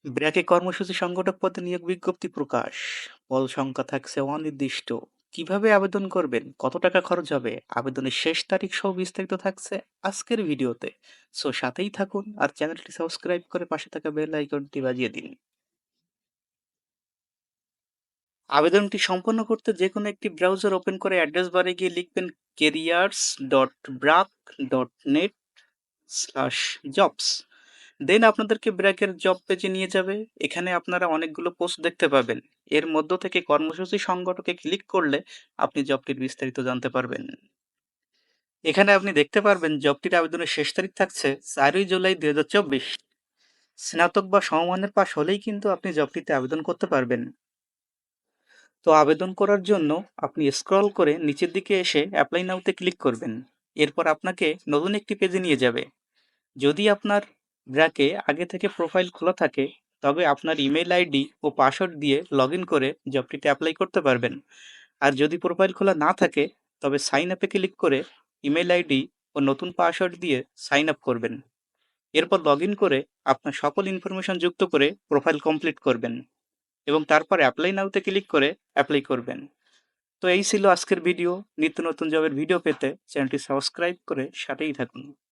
ব্র্যাকে কর্মসূচি সংগঠক পদে নিয়োগ বিজ্ঞপ্তি প্রকাশ। পদ সংখ্যা থাকছে অনির্দিষ্ট। কিভাবে আবেদন করবেন, কত টাকা খরচ হবে, আবেদনের শেষ তারিখ সহ বিস্তারিত থাকছে আজকের ভিডিওতে। সো সাথেই থাকুন আর চ্যানেলটি সাবস্ক্রাইব করে পাশে থাকা বেল আইকনটি বাজিয়ে দিন। আবেদনটি সম্পন্ন করতে যে কোনো একটি ব্রাউজার ওপেন করে অ্যাড্রেস বারে গিয়ে লিখবেন careers.brac.net/jobs। দেন আপনাদেরকে ব্র্যাকের জব পেজে নিয়ে যাবে। এখানে আপনারা অনেকগুলো পোস্ট দেখতে পাবেন। এর মধ্য থেকে কর্মসূচি সংগঠকে ক্লিক করলে আপনি জবটির বিস্তারিত জানতে পারবেন। এখানে আপনি দেখতে পারবেন জবটির আবেদনের শেষ তারিখ থাকছে 4ই জুলাই 2024। স্নাতক বা সমমানের পাশ হলেই কিন্তু আপনি জবটিতে আবেদন করতে পারবেন। তো আবেদন করার জন্য আপনি স্ক্রল করে নিচের দিকে এসে অ্যাপ্লাই নাওতে ক্লিক করবেন। এরপর আপনাকে নতুন একটি পেজে নিয়ে যাবে। যদি আপনার ব্র্যাকে আগে থেকে প্রোফাইল খোলা থাকে, তবে আপনার ইমেল আইডি ও পাসওয়ার্ড দিয়ে লগ ইন করে জবটিতে অ্যাপ্লাই করতে পারবেন। আর যদি প্রোফাইল খোলা না থাকে, তবে সাইন আপে ক্লিক করে ইমেল আইডি ও নতুন পাসওয়ার্ড দিয়ে সাইন আপ করবেন। এরপর লগ ইন করে আপনার সকল ইনফরমেশন যুক্ত করে প্রোফাইল কমপ্লিট করবেন এবং তারপর অ্যাপ্লাই নাওতে ক্লিক করে অ্যাপ্লাই করবেন। তো এই ছিল আজকের ভিডিও। নিত্য নতুন জবের ভিডিও পেতে চ্যানেলটি সাবস্ক্রাইব করে সাথেই থাকুন।